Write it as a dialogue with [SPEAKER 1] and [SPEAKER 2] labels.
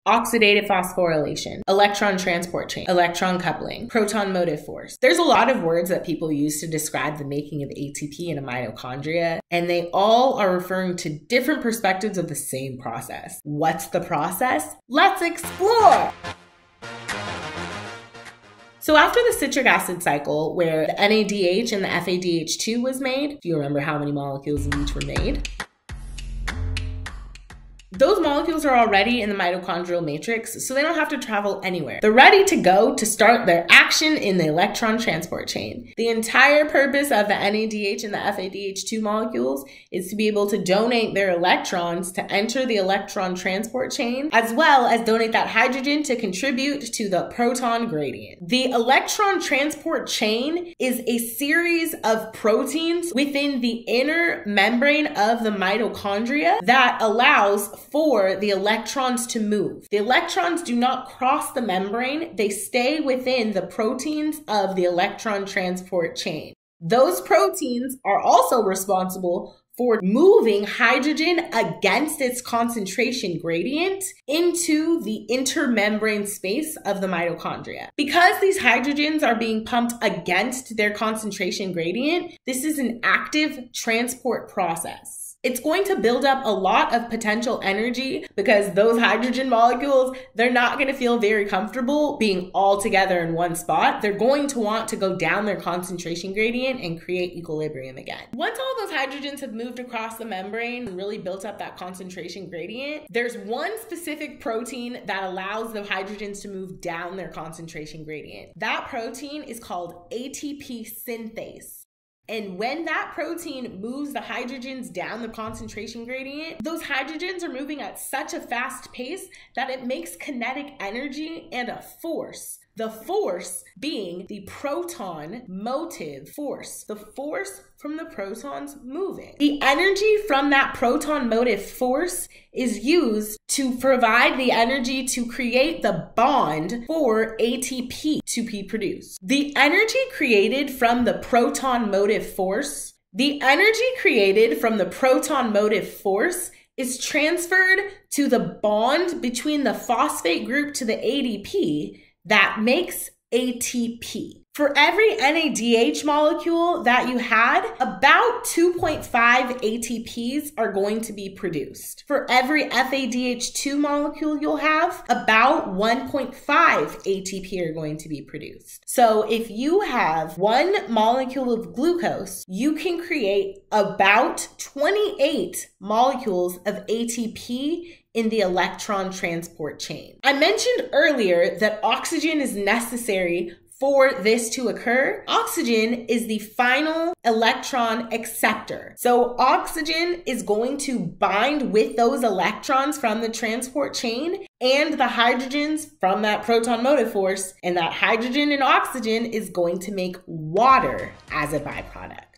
[SPEAKER 1] oxidative phosphorylation, electron transport chain, electron coupling, proton motive force. There's a lot of words that people use to describe the making of ATP in a mitochondria, and they all are referring to different perspectives of the same process. What's the process? Let's explore! So after the citric acid cycle, where the NADH and the FADH2 was made, do you remember how many molecules of each were made? Those molecules are already in the mitochondrial matrix, so they don't have to travel anywhere. They're ready to go to start their action in the electron transport chain. The entire purpose of the NADH and the FADH2 molecules is to be able to donate their electrons to enter the electron transport chain, as well as donate that hydrogen to contribute to the proton gradient. The electron transport chain is a series of proteins within the inner membrane of the mitochondria that allows for the electrons to move. The electrons do not cross the membrane, they stay within the proteins of the electron transport chain. Those proteins are also responsible for moving hydrogen against its concentration gradient into the intermembrane space of the mitochondria. Because these hydrogens are being pumped against their concentration gradient, this is an active transport process. It's going to build up a lot of potential energy because those hydrogen molecules, they're not going to feel very comfortable being all together in one spot. They're going to want to go down their concentration gradient and create equilibrium again. Once all those hydrogens have moved across the membrane and really built up that concentration gradient, there's one specific protein that allows the hydrogens to move down their concentration gradient. That protein is called ATP synthase. And when that protein moves the hydrogens down the concentration gradient, those hydrogens are moving at such a fast pace that it makes kinetic energy and a force. The force being the proton motive force, the force from the protons moving. The energy from that proton motive force is used to provide the energy to create the bond for ATP to be produced. The energy created from the proton motive force, is transferred to the bond between the phosphate group to the ADP that makes ATP. For every NADH molecule that you had, about 2.5 ATPs are going to be produced. For every FADH2 molecule you'll have, about 1.5 ATP are going to be produced. So if you have one molecule of glucose, you can create about 28 molecules of ATP in the electron transport chain. I mentioned earlier that oxygen is necessary for this to occur. Oxygen is the final electron acceptor. So oxygen is going to bind with those electrons from the transport chain and the hydrogens from that proton motive force, and that hydrogen and oxygen is going to make water as a byproduct.